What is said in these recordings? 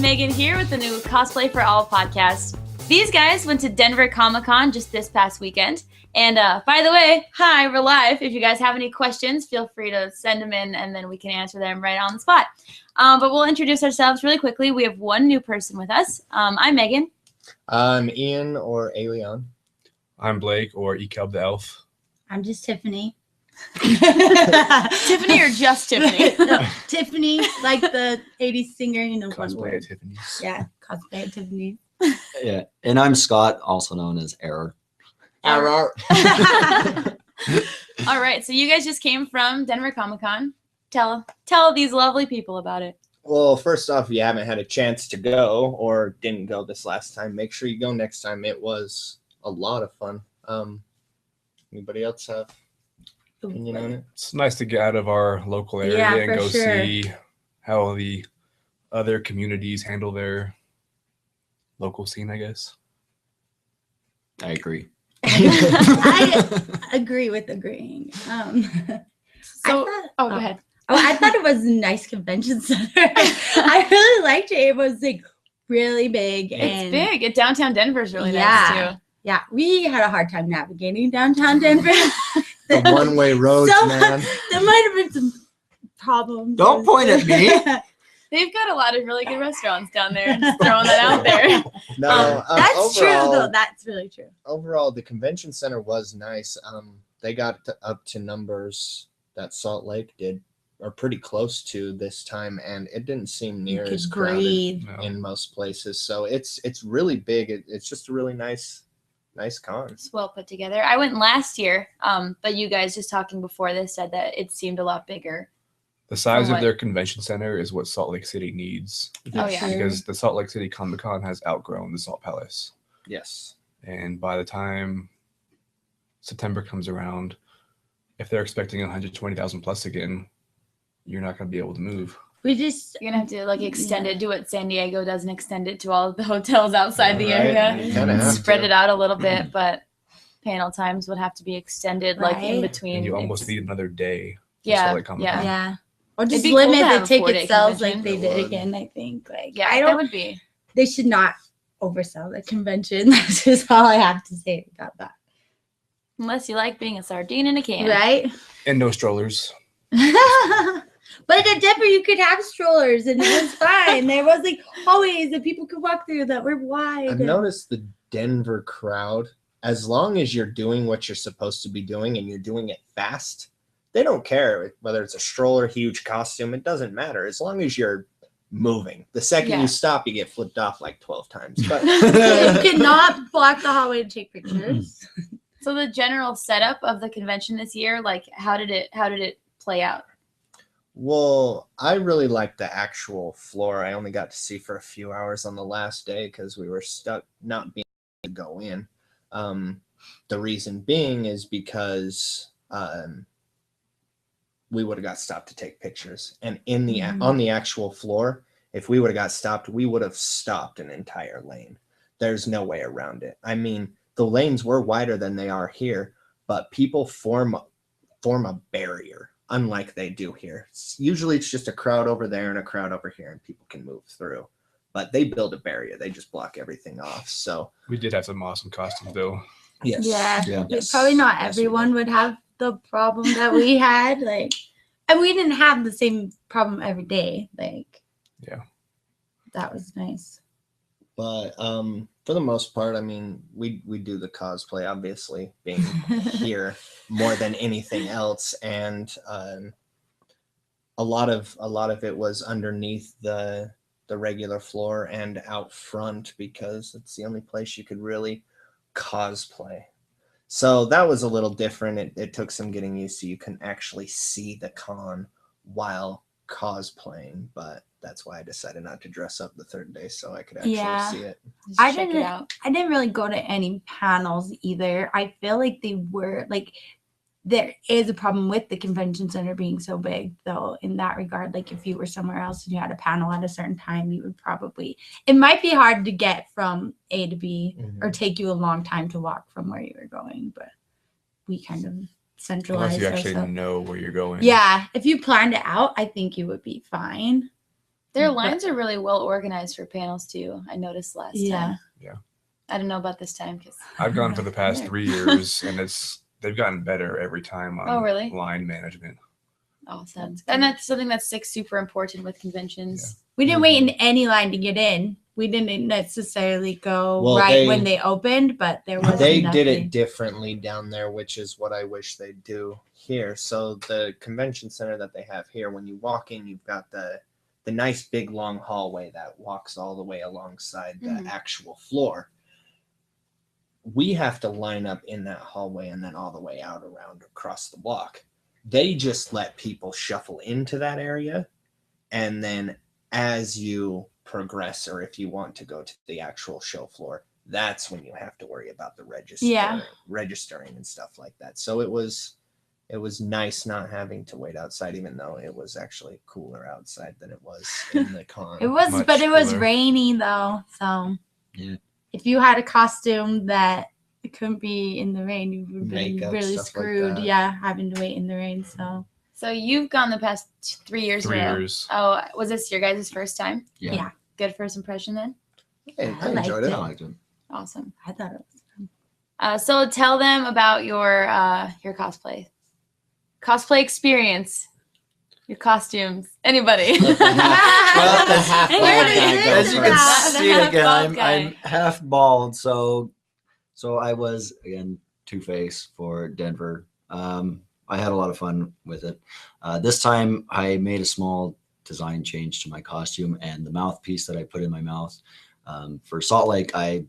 Megan here with the new Cosplay for All podcast. These guys went to Denver Comic-Con just this past weekend. And by the way, hi, we're live. If you guys have any questions, feel free to send them in and then we can answer them right on the spot. But we'll introduce ourselves really quickly. We have one new person with us. I'm Megan. I'm Ian or Aeon. I'm Blake or Ekalb the Elf. I'm just Tiffany. Tiffany or just Tiffany? No, Tiffany, like the 80s singer, you know. Cosplay at Tiffany's. Yeah, cosplay at Tiffany. Yeah, and I'm Scott, also known as Erar. Erar. All right, so you guys just came from Denver Comic-Con. Tell these lovely people about it. Well, first off, if you haven't had a chance to go or didn't go this last time, make sure you go next time. It was a lot of fun. Anybody else have opinion on it? It's nice to get out of our local area and go see how the other communities handle their local scene, I guess. I agree. I agree with agreeing. Go ahead. I thought it was a nice convention center. I really liked it. It was like really big. It's big. Downtown Denver is really nice too. Yeah, we had a hard time navigating downtown Denver. The one-way roads, man. There might have been some problems. Don't point at me. They've got a lot of really good restaurants down there. Just throwing that out there. No, that's true, overall, though. That's really true. Overall, the convention center was nice. They got up to numbers that Salt Lake did, or pretty close to this time, and it didn't seem near as crowded in most places. So it's really big. It's just a really nice con. It's well put together. I went last year, but you guys just talking before this said that it seemed a lot bigger. The size of their convention center is what Salt Lake City needs. Oh, yeah. Because the Salt Lake City Comic-Con has outgrown the Salt Palace. Yes. And by the time September comes around, if they're expecting 120,000 plus again, you're not going to be able to move. You're going to have to extend it, do what San Diego does and extend it to all of the hotels outside the area. And spread it out a little bit, but panel times would have to be extended in between. And you almost need another day. Yeah. Or just limit the ticket sales like they did again, I think. That would be. They should not oversell the convention. That's just all I have to say about that. Unless you like being a sardine in a can. Right? And no strollers. But at Denver, you could have strollers and it was fine. There was hallways that people could walk through that were wide. I've noticed the Denver crowd, as long as you're doing what you're supposed to be doing and you're doing it fast, they don't care whether it's a stroller, huge costume. It doesn't matter as long as you're moving. The second you stop, you get flipped off 12 times. But you cannot block the hallway to take pictures. So the general setup of the convention this year, how did it play out? Well, I really liked the actual floor. I only got to see for a few hours on the last day because we were stuck not being able to go in. The reason being is because we would have got stopped to take pictures. And on the actual floor, if we would have got stopped, we would have stopped an entire lane. There's no way around it. I mean, the lanes were wider than they are here, but people form a barrier, unlike they do here. Usually it's just a crowd over there and a crowd over here, and people can move through. But they build a barrier. They just block everything off. So we did have some awesome costumes, though. Yes. Yeah. Yes. Probably not everyone would have the problem that we had. And we didn't have the same problem every day. That was nice. But for the most part, I mean, we do the cosplay, obviously, being here more than anything else, and a lot of it was underneath the regular floor and out front because it's the only place you could really cosplay. So that was a little different. It took some getting used to. You can actually see the con while cosplaying, but that's why I decided not to dress up the third day so I could actually see it. I didn't really go to any panels either. I feel like they were there is a problem with the convention center being so big, though, in that regard. If you were somewhere else and you had a panel at a certain time, you would it might be hard to get from A to B or take you a long time to walk from where you were going, but we kind of centralized unless you actually know where you're going. Yeah, if you planned it out, I think you would be fine. Their lines are really well organized for panels too. I noticed last time. Yeah. I don't know about this time because I've gone for the past 3 years, and they've gotten better every time on really? line management. Awesome. And that's something that's like super important with conventions. Yeah. We didn't wait in any line to get in. We didn't necessarily go when they opened, but there was They did it differently down there, which is what I wish they'd do here. So the convention center that they have here, when you walk in, you've got the nice big long hallway that walks all the way alongside the actual floor. We have to line up in that hallway and then all the way out around across the block. They just let people shuffle into that area, and then as you progress, or if you want to go to the actual show floor, that's when you have to worry about the registering and stuff like that. So it was nice not having to wait outside, even though it was actually cooler outside than it was in the con. It was, Much but it was cooler. rainy though. So Yeah. if you had a costume that it couldn't be in the rain, you would have been Makeup, really stuff like screwed. that. Yeah, having to wait in the rain. So So you've gone the past 3 years. 3 in a row. years. Oh, was this your guys' first time? Yeah. Good first impression then? I I enjoyed liked it. I liked it. Awesome. I thought it was fun. So tell them about your cosplay experience, your costumes. Anybody? Well, Where did it as you can Yeah. see again, Bald guy. I'm half bald, so I was again Two-Face for Denver. I had a lot of fun with it. This time I made a small design change to my costume and the mouthpiece that I put in my mouth. For Salt Lake, I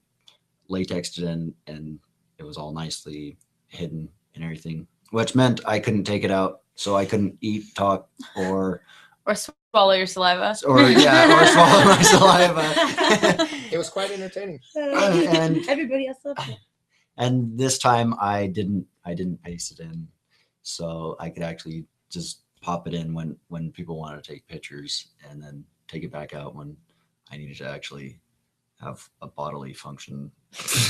latexed it in, and it was all nicely hidden and everything, which meant I couldn't take it out, so I couldn't eat, talk, or swallow your saliva. or swallow my saliva. It was quite entertaining. And Everybody else loved it. and this time I didn't paste it in, so I could actually just pop it in when people wanted to take pictures, and then take it back out when I needed to actually have a bodily function.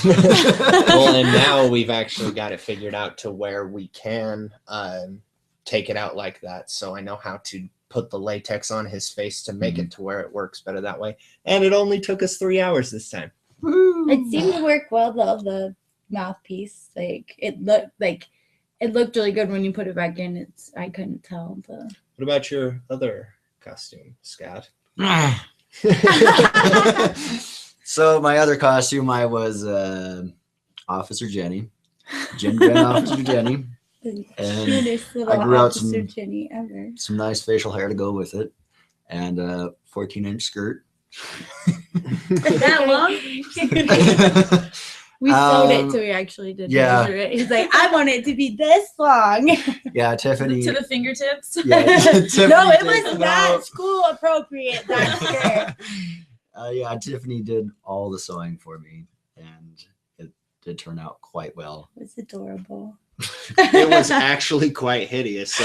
Well, and now we've actually got it figured out to where we can take it out like that. So I know how to put the latex on his face to make it to where it works better that way. And it only took us 3 hours this time. It seemed to work well though, the mouthpiece. Like it looked really good when you put it back in. I couldn't tell. But What about your other costume, Scott? So my other costume, I was Officer Jenny, Jen Officer Jenny, the and cutest little I grew out Officer Jenny ever. some nice facial hair to go with it, and a 14-inch skirt. That long? We sewed it till we actually did measure it. He's like, I want it to be this long. Yeah, Tiffany. To the fingertips? Yeah, Tiffany No, it did- was not school appropriate. That skirt. Yeah, Tiffany did all the sewing for me, and it did turn out quite well. It was adorable. It was actually quite hideous. So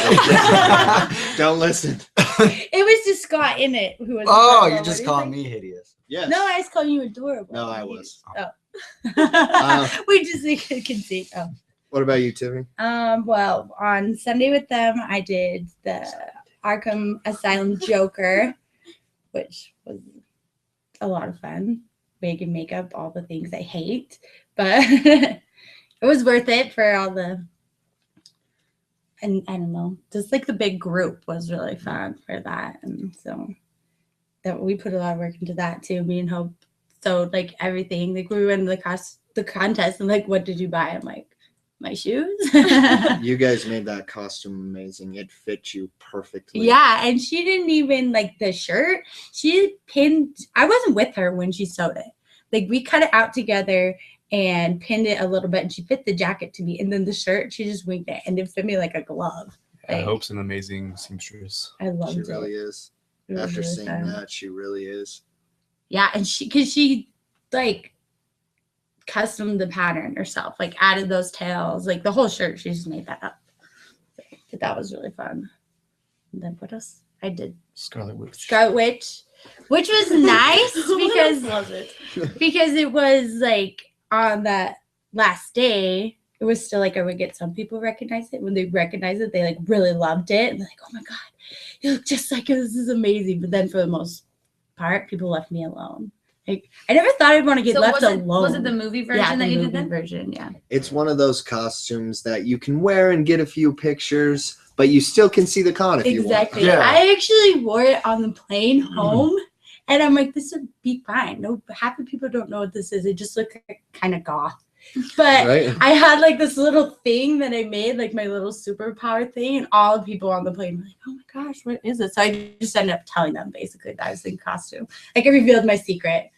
don't listen. It was just Scott in it who was. Oh, adorable. you're What just do you calling think? me hideous. Yes. No, I was calling you adorable. No, I was. Oh. We just can see. Oh. What about you, Tiffany? Well, on Sunday with them, I did the Arkham Asylum Joker, which was a lot of fun. Wig and makeup, all the things I hate, but it was worth it for all the. And I don't know, just like the big group was really fun for that, and so that we put a lot of work into that too. Me and Hope, so like everything, like we went to the contest, and like, what did you buy? I'm like, my shoes. You guys made that costume amazing. It fit you perfectly. Yeah, and she didn't even like the shirt. She pinned. I wasn't with her when she sewed it. Like we cut it out together and pinned it a little bit, and she fit the jacket to me. And then the shirt, she just winged it, and it fit me like a glove. Yeah, Like, Hope's an amazing seamstress. I loved She it. really is. It was After really seeing fun. that, she really is. Yeah, and she like custom the pattern herself, like added those tails, like the whole shirt. She just made that up. But that was really fun. And then what else? I did Scarlet Witch. Scarlet Witch, which was nice because Love it. it was like on that last day. It was still like I would get some people recognize it. When they recognize it, they like really loved it and they're like, "Oh my god, you look just like it. This is amazing." But then for the most part, people left me alone. Like, I never thought I'd want to get left alone. Was it the movie version that you did then? Version, yeah. It's one of those costumes that you can wear and get a few pictures, but you still can see the con if you want. Exactly. Yeah. I actually wore it on the plane home, and I'm like, this would be fine. No, half the people don't know what this is. It just looked like kind of goth. But I had like this little thing that I made, like my little superpower thing, and all the people on the plane were like, oh my gosh, what is this? So I just ended up telling them basically that I was in costume. Like I revealed my secret.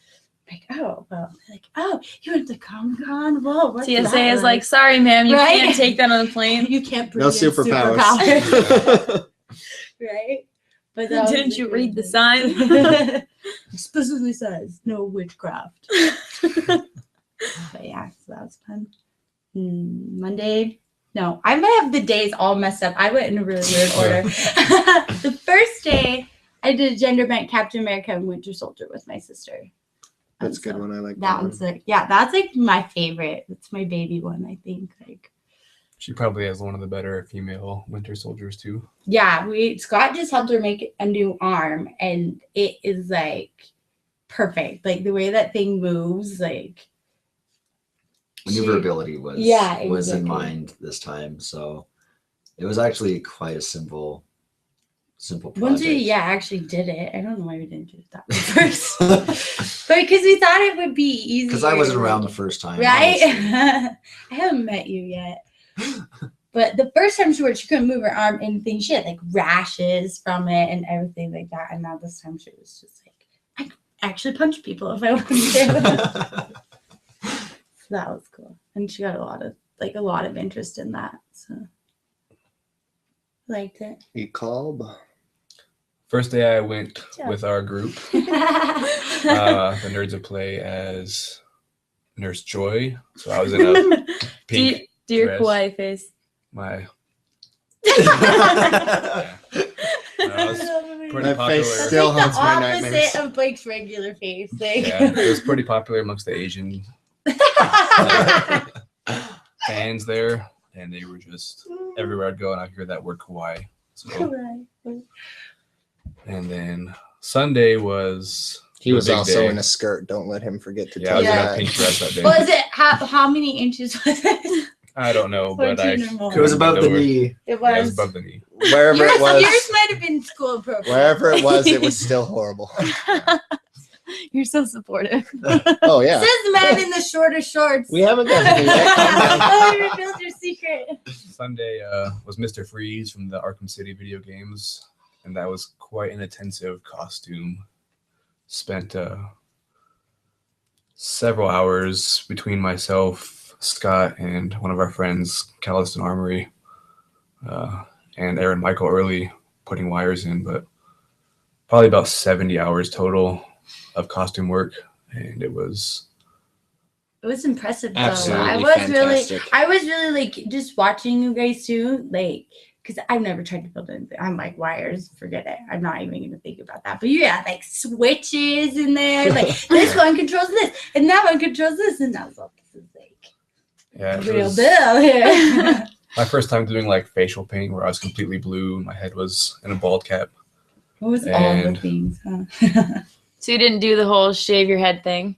Like, oh, well, like, oh, you went to Comic-Con? Whoa, what's TSA that is like, sorry, ma'am, you Right? can't take that on the plane. You can't bring No in superpowers. Right? But Didn't you read the sign? It specifically says no witchcraft. But yeah, so that was fun. Monday. No, I might have the days all messed up. I went in a really weird order. The first day, I did a gender bent Captain America and Winter Soldier with my sister. That's a good one. I like that one's like, yeah, that's like my favorite. It's my baby one, I think. Like, she probably has one of the better female Winter Soldiers too. Yeah, Scott just helped her make a new arm, and it is like perfect. Like the way that thing moves, like maneuverability was in mind this time, so it was actually quite a simple project. Once we actually did it, I don't know why we didn't do that first, but because we thought it would be easy. Because I wasn't around the first time, right? I haven't met you yet, but the first time she couldn't move her arm, and things she had like rashes from it and everything like that. And now this time she was just like, I could actually punch people if I wanted to. So that was cool, and she got a lot of interest in that. So liked it. Ekalb. First day I went with our group, the Nerds of Play, as Nurse Joy. So I was in a pink dear kawaii face. My face still haunts my nightmares. Opposite of Blake's regular face. Yeah, it was pretty popular amongst the Asian fans there, and they were just everywhere I'd go, and I'd hear that word kawaii. So, and then Sunday was he was also day. in a skirt. Don't let him forget to I tell was you in that. a pink dress that day. Was it how many inches was it? I don't know, but it was above the knee. It Yeah, it was was. above the knee. Wherever it was, Yours might have been school appropriate. wherever it was still horrible. You're so supportive. Oh yeah. Says the man in the shortest shorts. We haven't done anything yet. Oh, you revealed your secret. Sunday was Mr. Freeze from the Arkham City video games, and that was quite an intensive costume. Spent several hours between myself, Scott, and one of our friends, Calliston Armory, and Aaron Michael early putting wires in, but probably about 70 hours total of costume work, and it was impressive though. Absolutely fantastic. I was really like just watching you guys too, like because I've never tried to build anything. I'm like wires, forget it. I'm not even gonna think about that. But you had like switches in there, like this one controls this, and that one controls this, and I was like, this is like real deal here. My first time doing like facial paint where I was completely blue, my head was in a bald cap. What was all the things? Huh? So you didn't do the whole shave your head thing?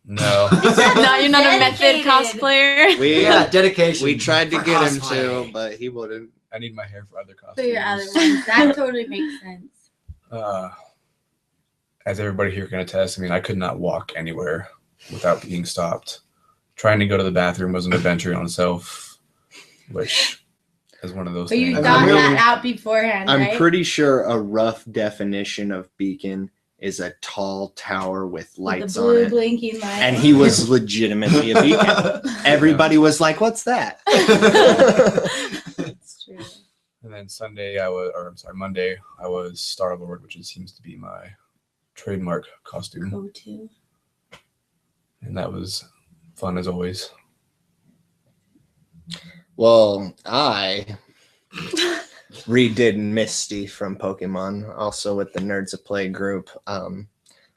No. No, you're not a method cosplayer. Dedication. We tried to get him cosplay. to, but he wouldn't. I need my hair for other costumes. For your other ones. That totally makes sense. As everybody here can attest, I mean, I could not walk anywhere without being stopped. Trying to go to the bathroom was an adventure in itself, which is one of those But things. you thought that out beforehand, right? I'm pretty sure a rough definition of beacon is a tall tower with lights the blue on it. Blinking light. And he was legitimately a beacon. Everybody was like, "What's that?" That's true. And then Monday, I was Star-Lord, which seems to be my trademark costume. Go-to. And that was fun as always. Well, I redid Misty from Pokemon, also with the Nerds of Play group.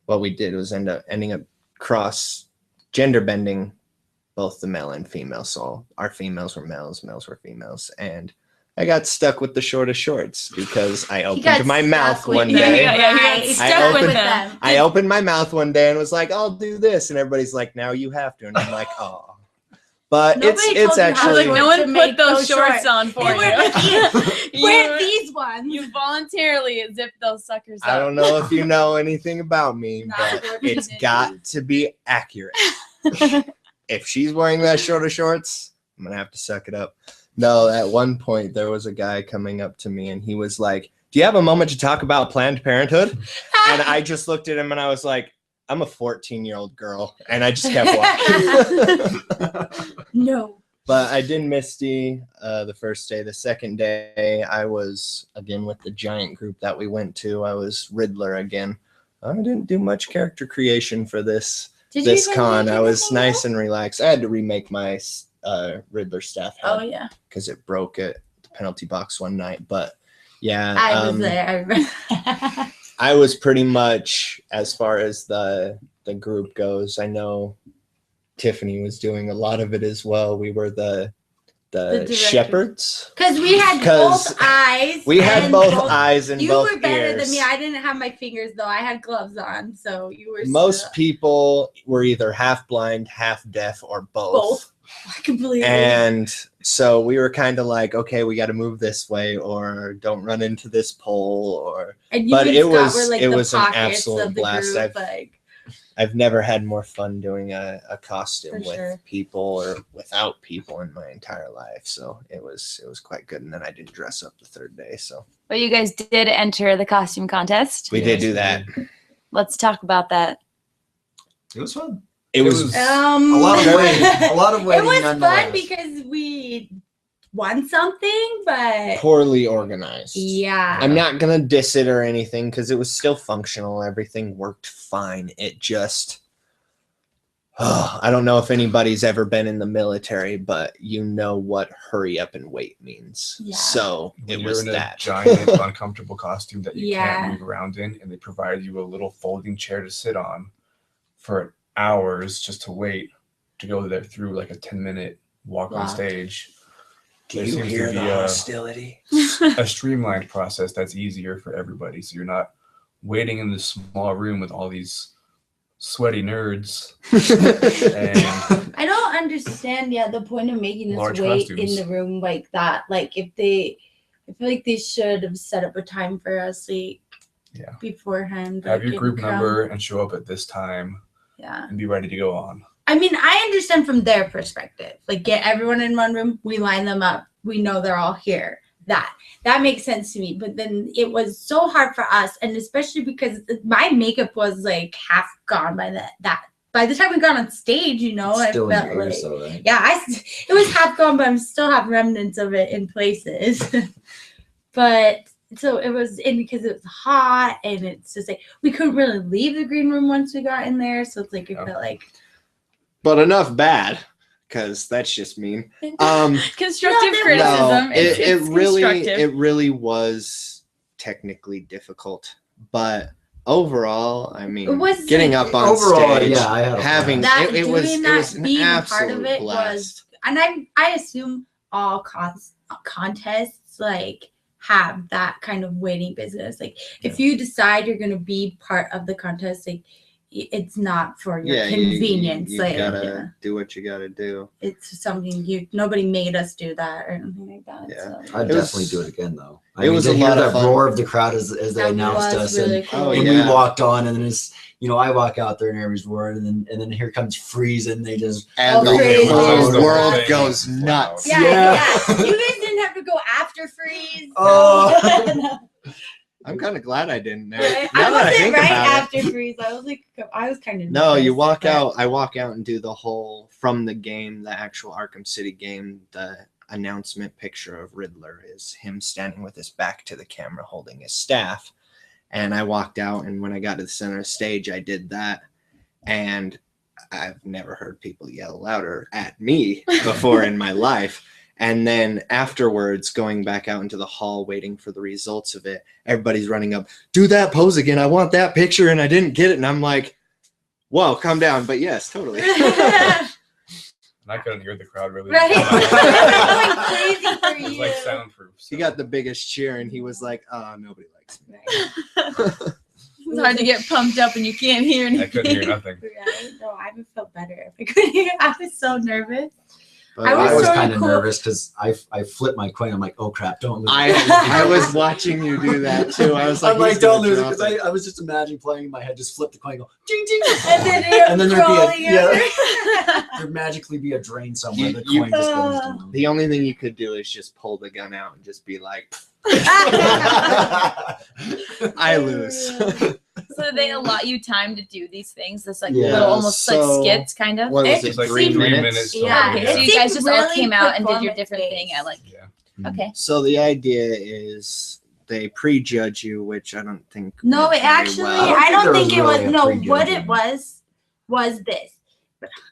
What we did was ending up cross gender bending both the male and female. So our females were males, males were females, and I got stuck with the shortest shorts because I got opened my mouth stuck with one them. day. Yeah, he got Right. stuck I with opened- them. I opened my mouth one day and was like, I'll do this. And everybody's like, now you have to. And I'm like, oh. But Nobody it's told you how I was actually, like, no to one make put those those shorts shorts. on for They were you. Wear these ones. You voluntarily zipped those suckers up. I don't know if you know anything about me, Not but according it's to got these. to be accurate. If she's wearing that shorter shorts, I'm going to have to suck it up. No, at one point there was a guy coming up to me and he was like, do you have a moment to talk about Planned Parenthood? And I just looked at him and I was like, I'm a 14-year-old girl. And I just kept walking. No. But I did Misty the first day. The second day, I was, again, with the giant group that we went to. I was Riddler again. I didn't do much character creation for this con. I was nice and relaxed. I had to remake my Riddler staff Oh, head yeah. because it broke at the penalty box one night. But yeah, I was there. I remember. I was pretty much, as far as the group goes, I know Tiffany was doing a lot of it as well. We were the directors. shepherds. Because we had both eyes. We had and both eyes and You both were better ears. than me. I didn't have my fingers though. I had gloves on, so you were. Most people were either half blind, half deaf, or both. Completely. And so we were kind of like, okay, we got to move this way, or don't run into this pole, or. And you But and it Scott was- were like it the was an pockets absolute of the blast. group, I've never had more fun doing a costume For with sure. people or without people in my entire life. So it was quite good. And then I did dress up the third day. So But you guys did enter the costume contest. we did do that. Let's talk about that. It was fun. It was a lot of waiting. A lot of It waiting. was fun nonetheless. because we won something, but poorly organized. yeah. I'm not going to diss it or anything because it was still functional. Everything worked fine. It just, I don't know if anybody's ever been in the military, but you know what hurry up and wait means. Yeah. So When it you're was in a that. giant, uncomfortable costume that you Yeah. can't move around in, and they provide you a little folding chair to sit on for hours just to wait to go there through like a 10-minute walk on Wow. stage. Do There you seems to hear be the a- hostility? A streamlined process that's easier for everybody, so you're not waiting in this small room with all these sweaty nerds and I don't understand yet the point of making us Large wait costumes. in the room like that. Like I feel like they should have set up a time for us like Yeah. beforehand. have like, your and group come. number and show up at this time Yeah. and be ready to go on. I mean, I understand from their perspective. Like get everyone in one room, we line them up, we know they're all here. That makes sense to me. But then it was so hard for us, and especially because my makeup was like half gone by that. By the time we got on stage, you know, It's I still in felt your like ears, though, right? yeah, it was half gone, but I'm still have remnants of it in places. But so it was, and because it was hot, and it's just like we couldn't really leave the green room once we got in there. So it's like it Yeah. felt like But enough bad, because that's just mean. Constructive No, criticism. No, It's it really constructive. was technically difficult, but overall, I mean, It was, getting like, up on overall, stage, yeah, I had a having blast. That it was doing it that, was an being a part absolute of it blast. and I assume all contests like have that kind of waiting business. Like if you decide you're gonna be part of the contest, like it's not for your convenience. You like gotta do what you gotta do. it's something nobody made us do that or anything like that. Yeah. So. I'd It was- definitely do it again, though. it was to a hear lot of that fun. roar of the crowd as they That announced was us, really and cool. Oh, when yeah. we walked on, and then it's I walk out there and everybody's roaring, and then here comes Freeze, and they just And Oh, the crazy. whole The world thing goes is nuts. loud. Yeah. Yeah. You guys didn't have to go after Freeze. Oh. I'm kind of glad I didn't. Now Right? that I wasn't think right about it. after Freeze. I was kind of No, you walk out. I walk out and do the whole from the game, the actual Arkham City game. The announcement picture of Riddler is him standing with his back to the camera, holding his staff. And I walked out, and when I got to the center of the stage, I did that. And I've never heard people yell louder at me before in my life. And then afterwards, going back out into the hall, waiting for the results of it, everybody's running up, do that pose again. I want that picture, and I didn't get it. And I'm like, whoa, calm down. But yes, totally. And I couldn't hear the crowd really. Right? well. Going crazy for It was you. like soundproof. He got the biggest cheer, and he was like, nobody likes me. Right. It's hard to get pumped up and you can't hear anything. I couldn't hear nothing. Right? No, I would feel better if I could hear. I was so nervous. But I I was sorta kind of cool. nervous because I flipped my coin. I'm like, oh crap, don't lose. I was watching you do that too. I was like, I'm like, he's gonna don't lose it drop because I was just imagining playing in my head, just flip the coin, go ding ding, And then you're and then there'd rolling be a it. there'd magically be a drain somewhere. The You- coin just goes down. The only thing you could do is just pull the gun out and just be like, I lose. So they allot you time to do these things, this like Yeah, little almost so- like skits kind of. What was It it? It's like 3 3 minutes? minutes. Yeah, Okay, yeah. so it you guys seems just all really came out and did your different performance-based. thing at like, Yeah. okay. So the idea is they prejudge you, which I don't think. No, went it very actually, well. I don't there was think it really was. a No, prejudging. what it was this.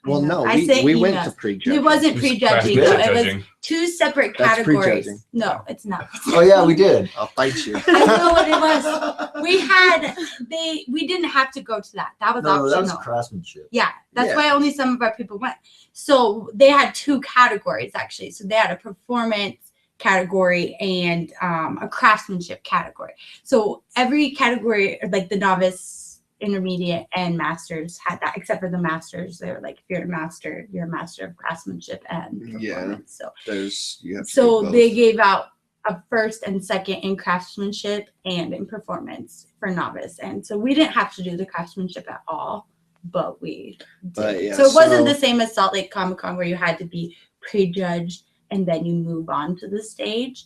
Well, no, I sent we went emails. to prejudge. It wasn't It's prejudging. crash Though. It was judging. 2 separate That's categories. prejudging. No, it's not. Oh yeah, we did. I'll fight you. I know what it was. We didn't have to go to that. That was No, that was optional. craftsmanship. Yeah, that's Yeah. why only some of our people went. So they had 2 categories actually. So they had a performance category and a craftsmanship category. So every category, like the novice, intermediate, and masters had that, except for the masters. They're like, if you're a master of craftsmanship and Yeah. performance. So You have to so do both. they gave out a first and second in craftsmanship and in performance for novice. And so we didn't have to do the craftsmanship at all, but we did. But yeah, so it wasn't so- the same as Salt Lake Comic Con where you had to be prejudged and then you move on to the stage.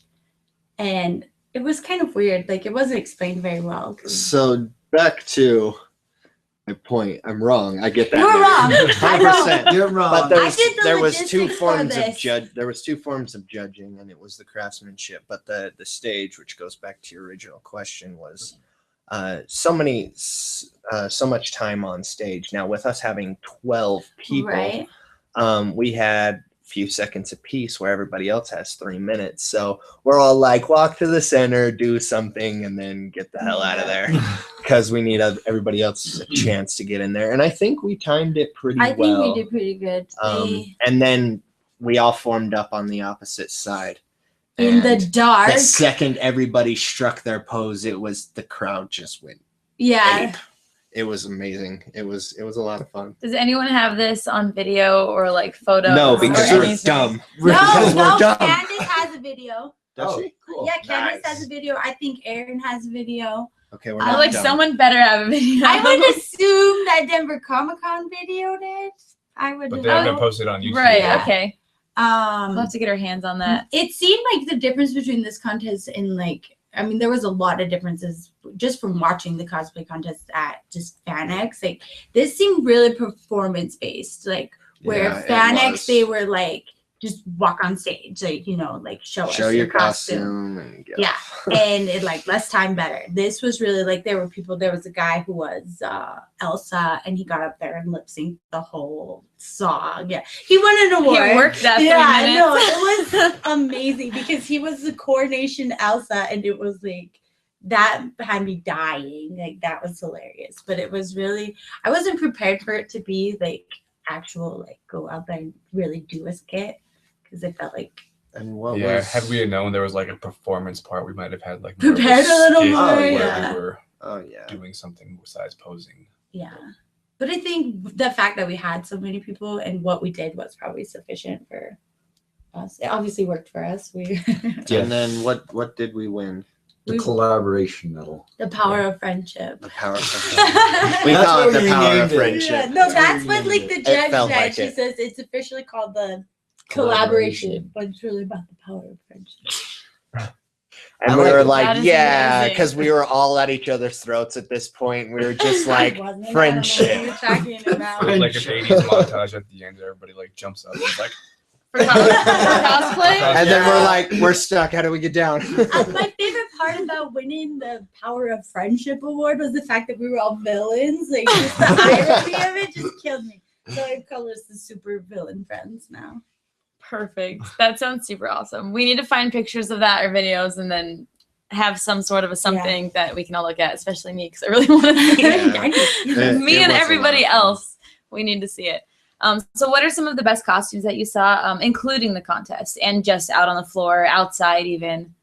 And it was kind of weird. Like it wasn't explained very well. So back to my point. I'm wrong. I get that. You're wrong. I know. 100%. You're wrong. But I did the there was 2 logistics for forms of this. There was 2 forms of judging, and it was the craftsmanship. But the stage, which goes back to your original question, was so much time on stage. Now with us having 12 people, Right. we had few seconds apiece where everybody else has 3 minutes. So we're all like, walk to the center, do something, and then get the hell out of there because we need everybody else a chance to get in there. And I think we timed it pretty I think well. we did pretty good. And then we all formed up on the opposite side. In the And dark. the second everybody struck their pose, it was the crowd just went Yeah. ape. It was amazing. It was a lot of fun. Does anyone have this on video or like photos? No, or because we're anything? dumb. No, Because we're no, dumb. Candace has a video. Does Oh, she? cool. Yeah, Candace Nice. has a video. I think Aaron has a video. Okay, we're I I not was like, dumb. someone better have a video. I would assume that Denver Comic Con videoed it. I would. But they haven't posted on YouTube. Right, Yeah. okay. We'll Um, have to get our hands on that. it seemed like the difference between this contest and like, I mean, there was a lot of differences just from watching the cosplay contest at just FanX. Like, this seemed really performance based. Like, where Yeah, it FanX, was. they were like, just walk on stage, like, you know, like show us your costume and get Yeah. And it like less time better. This was really like there was a guy who was Elsa and he got up there and lip synced the whole song. Yeah. He won an award. He worked that 3 Yeah, I know. minutes. It was amazing because he was the coronation Elsa and it was like that had me dying. Like that was hilarious. But it was really I wasn't prepared for it to be like actual like go out there and really do a skit because I felt like And what Yeah, was? had we had known there was like a performance part, we might have had like more of Prepared a little skit more, where yeah. we were Oh yeah. doing something besides posing. yeah. But I think the fact that we had so many people and what we did was probably sufficient for us. It obviously worked for us. We Yeah. And then what did we win? The collaboration medal. the power of friendship. The power of friendship. We That's call it what the we power named of it. friendship. Yeah, no, That's that's what what we like the It judge felt said. like She it. says it's officially called the Collaboration. collaboration, but it's really about the power of friendship. And I we like were it. like, That is yeah, amazing. because we were all at each other's throats at this point. We were just like Wasn't it? friendship. I don't know what you're talking about. It was like an 80s montage at the end. Everybody like jumps up. It's like, For cosplay? And then we're like, we're stuck. How do we get down? My favorite part about winning the Power of Friendship award was the fact that we were all villains. Like just the irony of it just killed me. So I call us the super villain friends now. Perfect. That sounds super awesome. We need to find pictures of that or videos and then have some sort of a something that we can all look at, especially me, because I really want to see it. Yeah. Me It and was a everybody lot of fun. else, we need to see it. So what are some of the best costumes that you saw, including the contest and just out on the floor, outside even?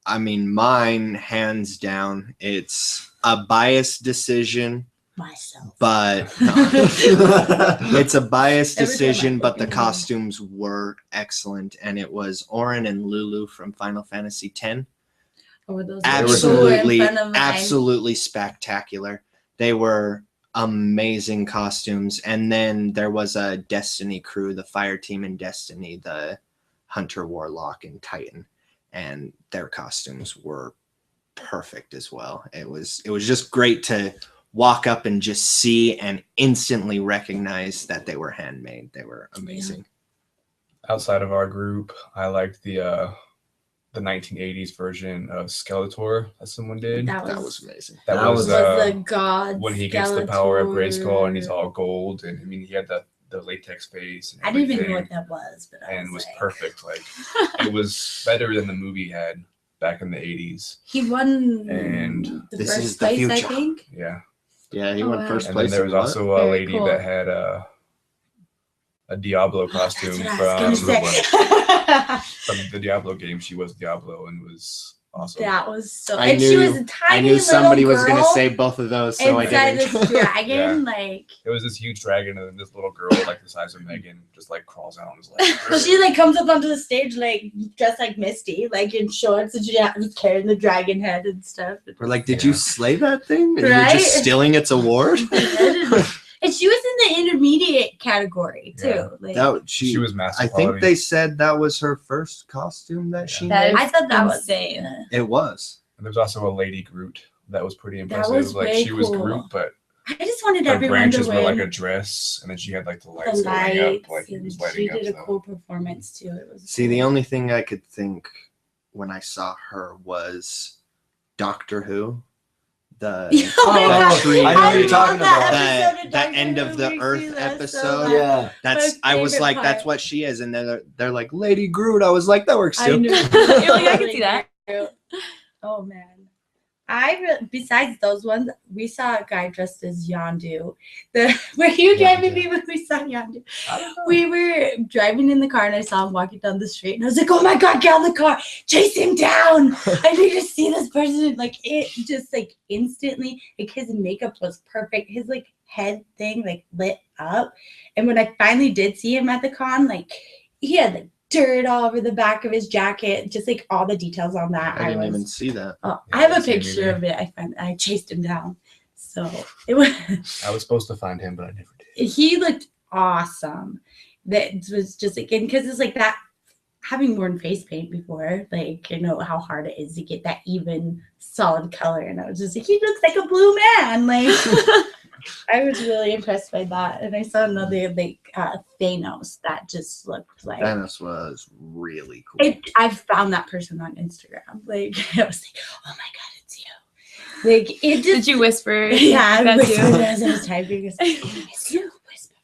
I mean, mine, hands down, it's a biased decision, Myself. but it's a biased Every time I decision, but the look at costumes were excellent. And it was Orin and Lulu from Final Fantasy X. Or those Absolutely, in front of mine. absolutely spectacular. They were amazing costumes. And then there was a Destiny crew, the fire team in Destiny, the Hunter, Warlock, and Titan. And their costumes were perfect as well. It was just great to walk up and just see and instantly recognize that they were handmade. They were amazing. Outside of our group, I liked the 1980s version of Skeletor that someone did. That was amazing. That was the god when he gets the power of Skeletor. Grayskull and he's all gold, and I mean he had the latex face and I didn't even know everything, what that was, but and was like, perfect. Like it was better than the movie had back in the 80s. He won And the this first is the place, I future. think. Yeah. Yeah, he Oh, won wow. first And then place. there was in what? also a Very lady cool. that had a Diablo costume That's what I was from gonna say. from the Diablo game. She was Diablo and was awesome. That was so. I And she knew- was a tiny I knew somebody little was going to girl say both of those, so I inside didn't. this dragon. Yeah. Like It was this huge dragon, and then this little girl, like the size of Megan, just like crawls out and is like. she like comes up onto the stage like dressed like Misty, like in shorts, and she was carrying the dragon head and stuff. We're like, did you slay that thing? And you're Right? just stealing its award? And she was in the intermediate category too. Yeah. Like, That She was massive. I think they said that was her first costume that she That made. I thought that insane. was. It was. And there's also a lady Groot that was pretty That impressive. was Like way she was cool. Groot, but I just wanted her everyone branches to were win like a dress, and then she had like the the lights going lights. up, like he was And lighting she up. did a So. cool performance too. It was See, cool. the only thing I could think when I saw her was Doctor Who. The Oh my God. I know what you're love talking that about. episode of The Doctor end Who of the makes Earth me laugh so episode. much. Yeah. that's My I was favorite like, that's part. what she is, and then they're like Lady Groot. I was like, that works I too. knew. You're like, I can see that. Oh man. Besides those ones, we saw a guy dressed as Yondu. Were you driving me when we saw Yondu? I don't know. We were driving in the car and I saw him walking down the street and I was like, oh my God, get out of the car, chase him down. I need to see this person. Like it just like instantly, like his makeup was perfect. His like head thing like lit up. And when I finally did see him at the con, like he had like dirt all over the back of his jacket, just like all the details on that. I didn't was, even see that. oh, Yeah, I have I a didn't see him picture either. of it. I chased him down. So it was I was supposed to find him, but I never did. he looked awesome. That was just like, and because it's like that, having worn face paint before, like I know how hard it is to get that even solid color, and I was just like, he looks like a blue man. Like I was really impressed by that. And I saw another like Thanos that just looked like Thanos was really cool. I found that person on Instagram. Like I was like, oh my God, it's you. Like it just Did you whisper? yeah, I That's whispered you. as I was typing. It's like, it's you, whisper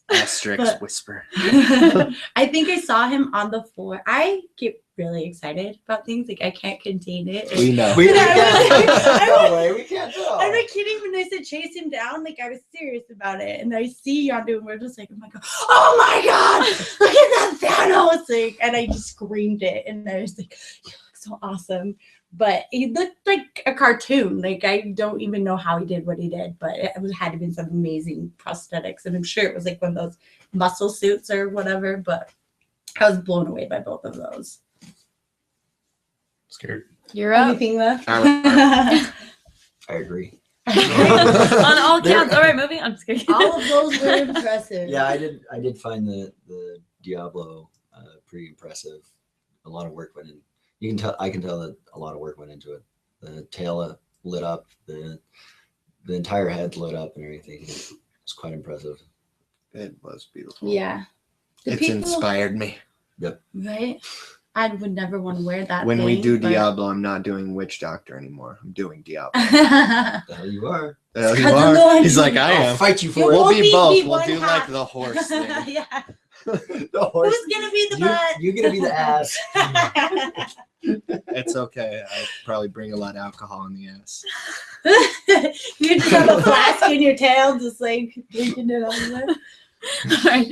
Asterisk But- whisper. voice. I think I saw him on the floor. I get really excited about things. Like I can't contain it. We know. We Yeah, can't. I No way. We can't tell. I'm not kidding when I said chase him down. Like I was serious about it. And I see Yondu and we're just like, oh my God, look at that Thanos. Like, and I just screamed it. And I was like, you look so awesome. But he looked like a cartoon. Like I don't even know how he did what he did, but it had to be some amazing prosthetics. And I'm sure it was like one of those muscle suits or whatever. But I was blown away by both of those. Scared. You're up. Anything left? I agree. On all There- counts. All right, moving. I'm just kidding. All of those were impressive. Yeah, I did find the Diablo pretty impressive. A lot of work went in. I can tell that a lot of work went into it. The tail lit up, the entire head lit up and everything. It was quite impressive. It was beautiful. Yeah. The It's people- inspired me. Right? I would never want to wear that. When we thing, do but- Diablo, I'm not doing Witch Doctor anymore. I'm doing Diablo. The hell you are. The hell you Cut the are? line. He's like, I I'll am. fight you You for it. We'll won't be be both. We'll one do half. like the horse thing. Yeah. The horse. Who's gonna be the butt? You're gonna be the ass. It's okay. I probably bring a lot of alcohol in the ass. You just have a flask in your tail, just like drinking it on there. Right.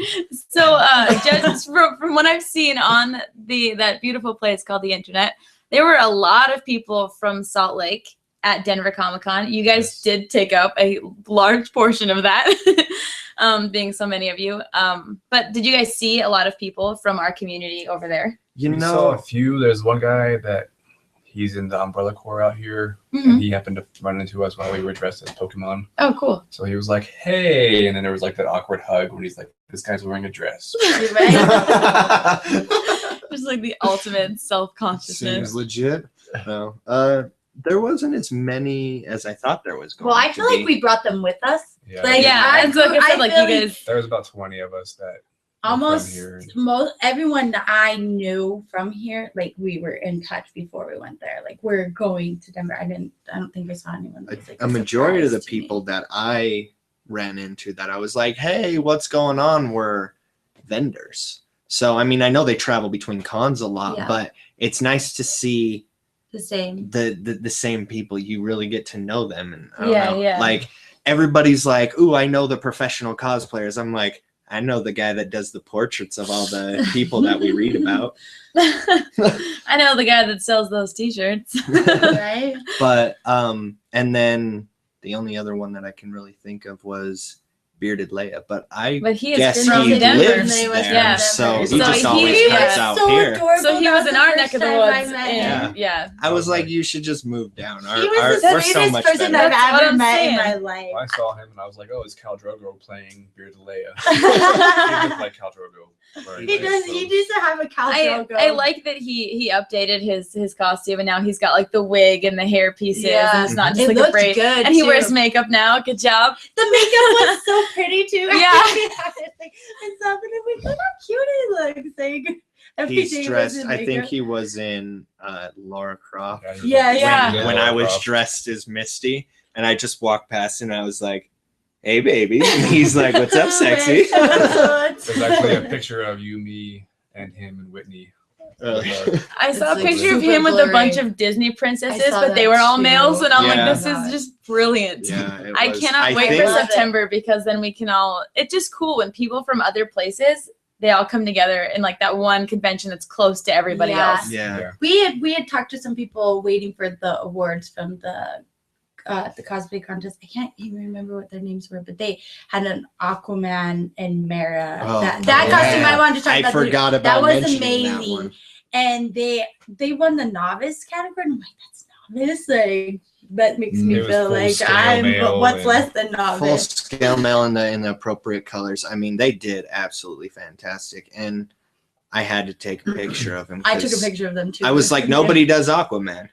So just from what I've seen on that beautiful place called the internet, there were a lot of people from Salt Lake at Denver Comic-Con. You guys did take up a large portion of that, being so many of you. But did you guys see a lot of people from our community over there? We saw a few. There's one guy that he's in the Umbrella Corps out here, and he happened to run into us while we were dressed as Pokemon. Oh, cool. So he was like, "Hey," and then there was like that awkward hug when he's like, "This guy's wearing a dress." Just like the ultimate self-consciousness. Seems legit. No. There wasn't as many as I thought there was going Well, I to feel like we brought them with us. Yeah, Like, Yeah, and so like I said, like you feel guys. there was about 20 of us that were almost from here. most everyone that I knew from here, like we were in touch before we went there. Like we're going to Denver. I don't think I saw anyone. That was, like, a majority of the surprise to me. people that I ran into that I was like, hey, what's going on, were vendors. So I mean, I know they travel between cons a lot, Yeah. but it's nice to see the same. the same people. You really get to know them, and I don't Yeah, know. yeah. Like everybody's like, ooh, I know the professional cosplayers. I'm like, I know the guy that does the portraits of all the people that we read about. I know the guy that sells those T-shirts. Right? But and then the only other one that I can really think of was Bearded Leia, but I But he is guess from he Denver. lives He there, was from Denver. so he So just he- always he hangs was out so here. adorable. So he That was in the our first neck of the time I woods. met And, him. yeah. I was like, you should just move down. He was We're the so sweetest much person better. I've That's what ever I'm met saying. in my life. I saw him and I was like, "Oh, it's Khal Drogo playing Bearded Leia." He looked like Khal Drogo. Right? He does. He used to have a Cal Drogo. I like that he updated his costume, and now he's got like the wig and the hair pieces, Yeah. and it's not just It like a looked braid. good, And he too. wears makeup now. Good job. The makeup was so pretty too. Yeah. And something like, look how cute he looks. Like every day He's was dressed. in I think makeup. he was in Laura Croft. Yeah, yeah. When I was dressed as Misty, and I just walked past and I was like, "Hey, baby," and he's like, "What's up, sexy?" There's actually a picture of you, me, and him and Whitney. I saw It's, a like, picture of super him with a blurry. bunch of Disney princesses, I saw but they that were all too. males, and I'm Yeah. like, this is just brilliant. Yeah, it I was. cannot wait think- for Love it. September, because then we can all. It's just cool when people from other places, they all come together in like that one convention that's close to everybody Yeah. else. Yeah. We had talked to some people waiting for the awards from the cosplay contest. I can't even remember what their names were, but they had an Aquaman and Mara. Oh, that yeah. costume I wanted to talk I about. too. forgot That about was mentioning that amazing. one. And they won the novice category. And I'm like, that's novice. Like that makes me It was feel like full-scale I'm male what's and- less than Full novice. scale mail in the appropriate colors. I mean, they did absolutely fantastic, and I had to take a picture of him. I took a 'cause picture of them too. I was like, nobody does Aquaman.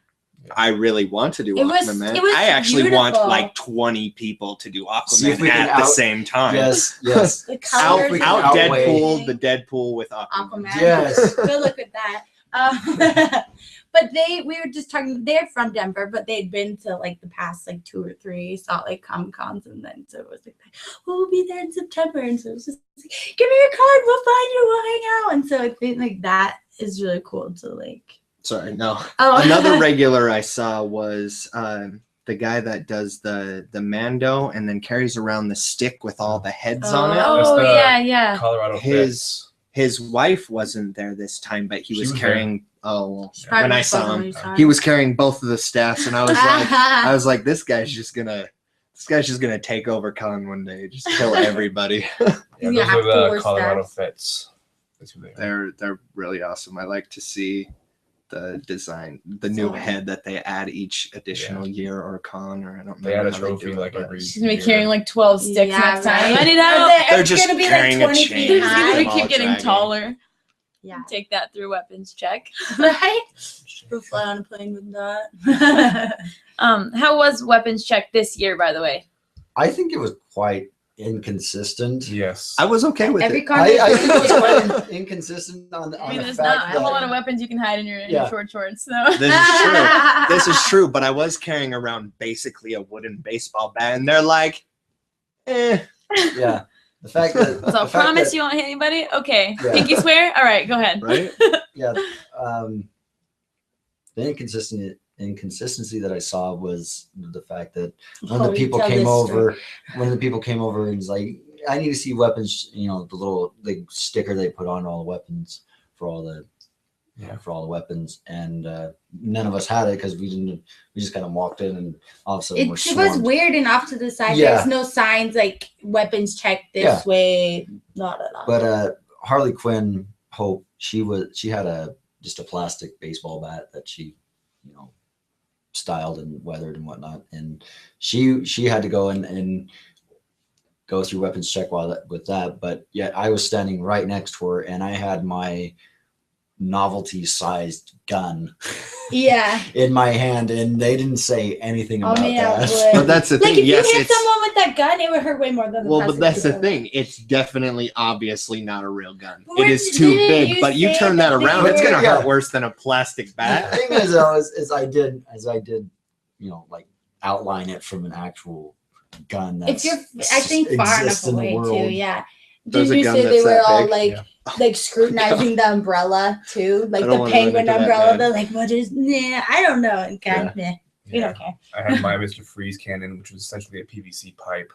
I really want to do It was- Aquaman. it was I actually want beautiful. like 20 people to do See if Aquaman we can at the out- same time. Yes. The Out, colors and out outweigh- Deadpool, the Deadpool with Aquaman. Aquaman. Yes. Good look at that. But we were just talking. They're from Denver, but they'd been to like the past like 2 or 3 Salt Lake Comic Cons, and then so it was like, we'll be there in September, and so it was just like, give me your card, we'll find you, we'll hang out, and so I think like that is really cool to like. Sorry, no. Oh, Another regular I saw was the guy that does the Mando and then carries around the stick with all the heads on it. That's Oh the yeah. Colorado His wife wasn't there this time, but he She was was carrying. Oh, Probably when I was saw fun him, when you saw he him. was carrying both of the staffs, and I was like, this guy's just gonna take over con one day, just kill everybody. Yeah, You those have are the 4 Colorado stars. Fets. That's who they are. They're really awesome. I like to see the design, the new So- head that they add each additional year or con, or I don't know. They add a how trophy do it, like but- every. She's gonna be year. carrying like 12 sticks Yeah, next time. right. I need help. They're It's just gonna be carrying like a 20 chain. feet They're just high. gonna Ball keep getting dragging. taller. Yeah. Take that through weapons check. Right? Go fly on a plane with that. How was weapons check this year, by the way? I think it was quite inconsistent. Yes. I was okay with Every it. con I think it was quite inconsistent on I mean, the there's fact not that a lot of weapons you can hide in your Yeah. short shorts. So. This is true. This is true, but I was carrying around basically a wooden baseball bat, and they're like, yeah, the fact that So the fact promise that- you won't hit anybody? Okay. Yeah. Pinky swear? All right, go ahead. right? yeah, the inconsistency that I saw was the fact that one of the people came over and was like, I need to see weapons. You know, the sticker they put on all the weapons for all the weapons, and none of us had it because we didn't. We just kind of walked in, and all of a sudden It we're was swarmed. weird and off to the side. Yeah. There's no signs like weapons checked this way. Not at all. But Harley Quinn, Hope, she had just a plastic baseball bat that she, you know, styled and weathered and whatnot, and she had to go and go through weapons check with that. But yet I was standing right next to her, and I had my novelty sized gun in my hand, and they didn't say anything about that. But that's the like thing. if Yes, you hit it's someone with that gun, it would hurt way more than the well, but plastic that's the baseball. thing. It's definitely, obviously not a real gun. But It is too didn't big. you But you say turn that that they around, it's were- gonna hurt worse than a plastic The bat. thing is, though, is I did, you know, like outline it from an actual gun. If That's you're, I think far enough exists in the away too. world. Yeah. There's Did a you gun say they that's were that all big. like Yeah. like scrutinizing the umbrella too, like I the don't wanna penguin run into that umbrella? man. They're like, what is? Nah, I don't know. And kind of, nah, we Yeah. don't care. I had my Mr. Freeze cannon, which was essentially a PVC pipe.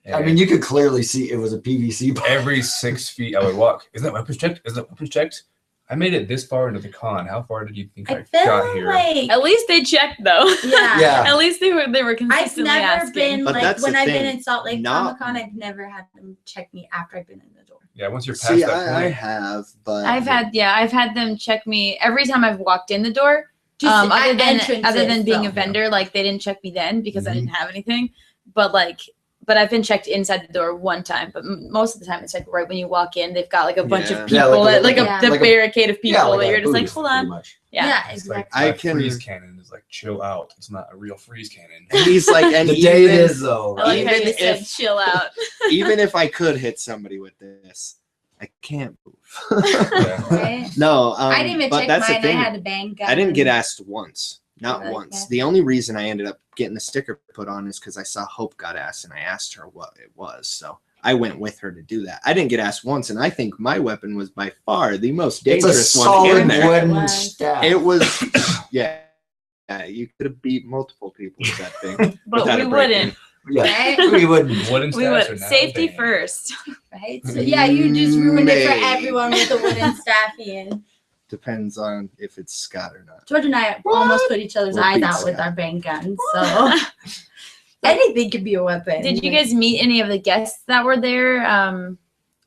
I And mean, you could clearly see it was a PVC pipe. every 6 feet I would walk. Is that weapons checked? Is that weapons checked? I made it this far into the con. How far did you think I, I feel got here? like At least they checked though. Yeah. At least they were I've consistently never asking. been But like that's when the I've been thing. in Salt Lake Not- Comic Con, I've never had them check me after I've been in the door. Yeah, once you're past See, that I point. have, but I've had them check me every time I've walked in the door. Just Other at than entrances, being though. a vendor, like they didn't check me then because I Mhm. didn't have anything. But I've been checked inside the door one time. But most of the time, it's like right when you walk in, they've got like a bunch Yeah. of people, Yeah, like a- the like a- barricade of people like that a you're just like, booth, hold pretty on. much. Yeah. It's exactly. like I my can- freeze cannon is like chill out. It's not a real freeze cannon. and he's like, and The day it even, is, though. I like Right? how Even you said if- chill out. even if I could hit somebody with this, I can't move. Yeah. Right? No, I didn't even but check that's the mine. I thing. had a bang gun. I didn't get asked once. Not Really? once. Yeah. The only reason I ended up getting the sticker put on is because I saw Hope got asked and I asked her what it was. So I went with her to do that. I didn't get asked once, and I think my weapon was by far the most It's a dangerous one solid in there. wooden It was. staff. It was, yeah. You could have beat multiple people with that thing. But without we it breaking. wouldn't. Yeah, Right? we wouldn't. Wooden We staffs would. are now Safety banned. first. Right? So yeah, you just ruined it for Maybe. everyone with a wooden staff in. Depends on if it's Scott or not. George and I almost put each other's We'll eyes beat out with Scott. our bang guns. So anything could be a weapon. Did you guys meet any of the guests that were there?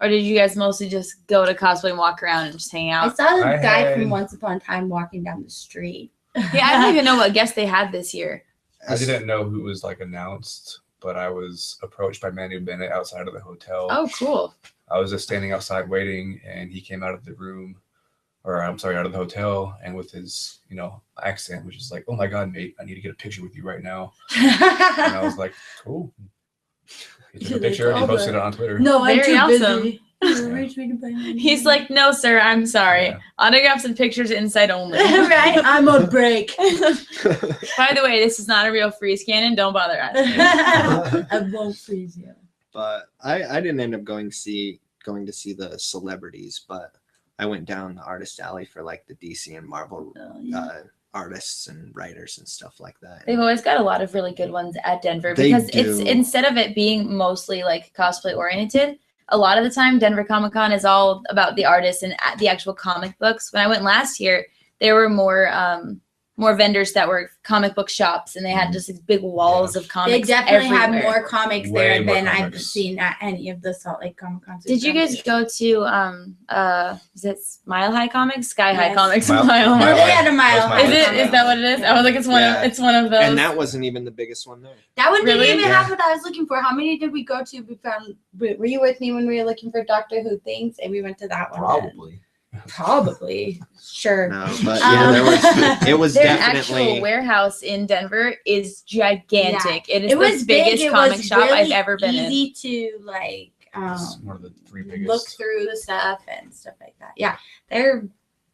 Or did you guys mostly just go to cosplay and walk around and just hang I out? saw the I guy had- from Once Upon a Time walking down the street. Yeah, I don't even know what guests they had this year. I didn't know who was like announced, but I was approached by Manu Bennett outside of the hotel. Oh, cool. I was just standing outside waiting, and he came out of the room, or I'm sorry, out of the hotel, and with his, accent, which is like, "Oh my God, mate, I need to get a picture with you right now." And I was like, "Cool." He took a You're picture and he like, "Oh, posted it on Twitter. No, I'm Very too awesome. busy. Reach me to buy my He's like, no, sir, I'm sorry. Yeah. Autographs and pictures inside only. right, I'm on break. By the way, this is not a real freeze cannon. Don't bother asking. I won't freeze you. But I didn't end up going to see the celebrities, but I went down the artist alley for like the DC and Marvel Oh, yeah. artists and writers and stuff like that. They've always got a lot of really good ones at Denver They because do. it's instead of it being mostly like cosplay oriented, a lot of the time Denver Comic Con is all about the artists and the actual comic books. When I went last year, there were more vendors that were comic book shops, and they had just these big walls of They comics. definitely have everywhere. more comics Way there more than I've comics. seen at any of the Salt Lake Comic Cons. Did you guys go to is it Mile High Comics? Sky High Yes. Comics? Mile- Mile No, High. they had a mile. That's high. Is it? Mile Is that what it is? I was like, it's one Yeah. of those. And that wasn't even the biggest one there. That one Really? didn't even Yeah. have what I was looking for. How many did we go to? We found. Were you with me when we were looking for Doctor Who things? And we went to that one. Probably. Probably. Sure. No, but yeah, there was. It was Their definitely. actual warehouse in Denver is gigantic. It is It was the big. biggest It comic was shop I've really ever been in. easy to like It's one of the three biggest. look through the stuff and stuff like that. Yeah, their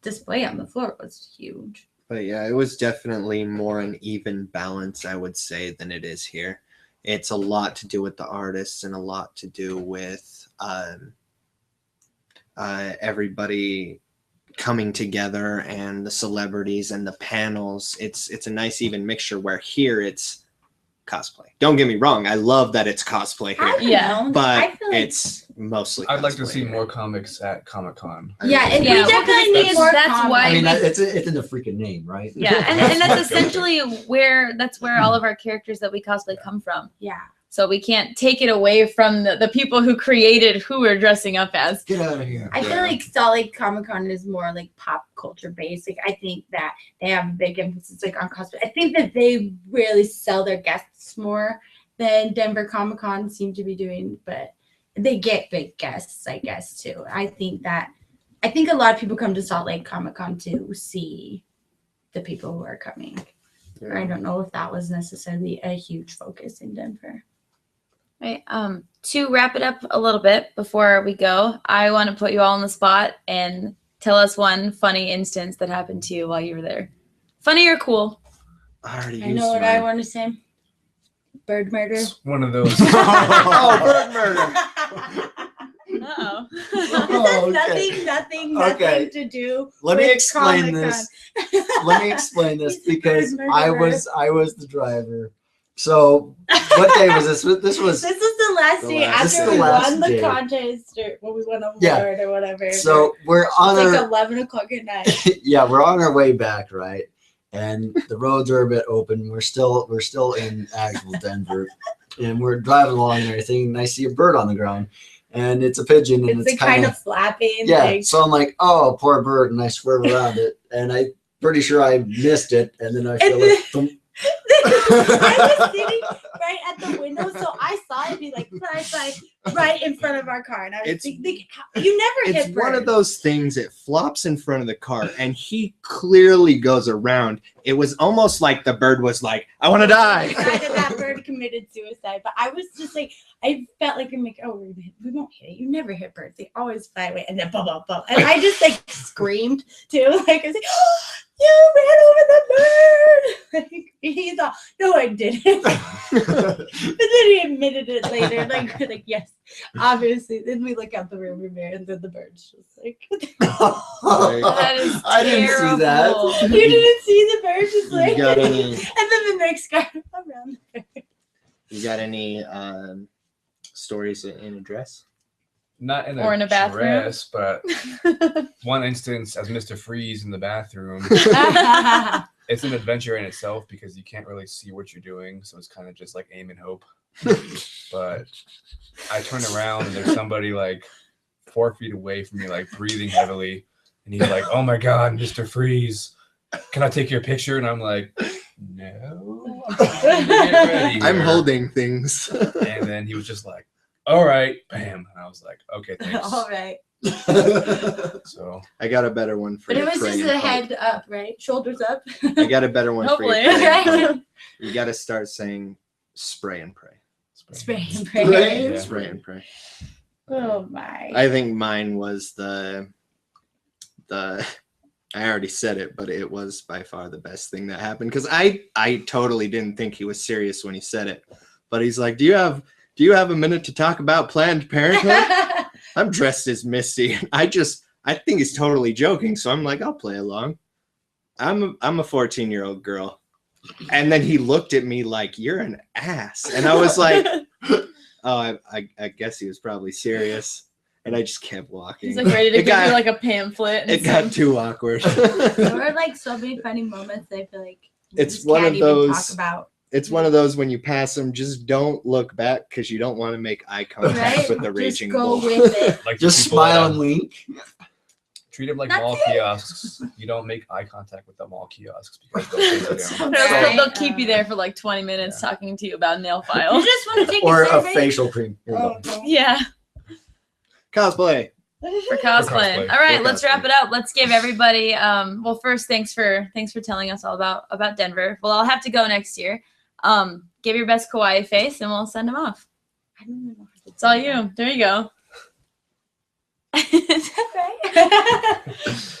display on the floor was huge. But yeah, it was definitely more an even balance, I would say, than it is here. It's a lot to do with the artists and a lot to do with everybody coming together and the celebrities and the panels. It's a nice even mixture where here it's cosplay. Don't get me wrong. I love that it's cosplay I here, don't Yeah. know. but I feel like, it's mostly I'd like to cosplay see here. more comics at Comic-Con. yeah, I we Yeah, well, definitely because need more. that's comments. why I mean, we- it's in the freaking name, right? Yeah, and that's essentially where all of our characters that we cosplay come from. Yeah. So we can't take it away from the people who created who we're dressing up as. Get out of here. I feel like Salt Lake Comic Con is more like pop culture based. Like I think that they have a big emphasis like on cosplay. I think that they really sell their guests more than Denver Comic Con seem to be doing, but they get big guests, I guess, too. I think a lot of people come to Salt Lake Comic Con to see the people who are coming. Yeah. I don't know if that was necessarily a huge focus in Denver. Right. To wrap it up a little bit before we go, I want to put you all on the spot and tell us one funny instance that happened to you while you were there. Funny or cool? I already I used know what mine. I want to say. Bird murder. It's one of those. Oh, bird murder. Uh-oh. Oh, okay. nothing Okay. to do. Let me with explain Comic-Con. this. Let me explain this He's a because bird I murderer. was the driver. So what day was this? This was This is the last The day last after day. we Last won the day. contest or when we won a award Yeah. or whatever. so we're on it's like our 11 o'clock at night. yeah, we're on our way back, right? And the roads are a bit open. We're still in actual Denver, and we're driving along and everything. And I see a bird on the ground, and it's a pigeon, and It's it's like kind of flapping. yeah. Like, So I'm like, oh, poor bird, and I swerve around it, and I pretty sure I missed it, and then I feel then- like thump. I was sitting right at the window, so I saw it be like fly right in front of our car, and I was It's- thinking, you never It's hit one of birds. those things. It flops in front of the car, and he clearly goes around. It was almost like the bird was like, "I want to die." Decided that bird committed suicide, but I was just like, I felt like I'm like, oh, we won't hit it. You never hit birds; they always fly away, and then blah blah blah. And I just like screamed too, like I was like, oh, you ran over the bird. Like he thought, no, I didn't. But then he admitted it later, like yes, obviously. Then we look out the rearview mirror, and then the bird's just like. That is I didn't see that. terrible. You didn't see the bird just like. You got any? And then the next guy around the bird. You got any stories in a dress? Not in Or in a bathroom. dress, but one instance as Mr. Freeze in the bathroom. It's an adventure in itself because you can't really see what you're doing, so it's kind of just like aim and hope. But I turn around and there's somebody like 4 feet away from me, like breathing heavily, and he's like, "Oh my God, Mr. Freeze, can I take your picture?" And I'm like, "No, I'm trying to get ready I'm here." holding things. And then he was just like, "All right, bam," and I was like, "Okay, thanks." All right. So I got a better one for But you. it was pray just and a hope. head up, right? Shoulders up. I got a better one for you. Hopefully. pray and hope. Right? You got to start saying "spray and pray." Spray and pray. Spray. Yeah. Spray and pray. Oh my. I think mine was the. I already said it, but it was by far the best thing that happened because I totally didn't think he was serious when he said it, but he's like, "Do you have a minute to talk about Planned Parenthood?" I'm dressed as Misty. I think he's totally joking, so I'm like, I'll play along. I'm a 14-year-old girl, and then he looked at me like, "You're an ass," and I was like, "Oh, I guess he was probably serious." And I just kept walking. He's like ready to It give got- you like a pamphlet. And It got too awkward. There were like so many funny moments I feel like we It's just one can't of even those- talk about. It's one of those when you pass them, just don't look back because you don't want to make eye contact Right? with the Just raging go bull. with it. like Just people smile that, and wink. treat them like That's mall it. kiosks. You don't make eye contact with the mall kiosks because they'll take you down. They'll Right. keep you there for like 20 minutes talking to you about nail You files. just want to take Or a a survey? facial cream. Here you Oh, go. no. Yeah, Cosplay. for cosplay. cosplay. All right, For let's cosplay. wrap it up. Let's give everybody. Well, first, thanks for telling us all about Denver. We'll all have to go next year. Give your best kawaii face, and we'll send them off. I don't know how to It's all do that. you. There you go. Is that right?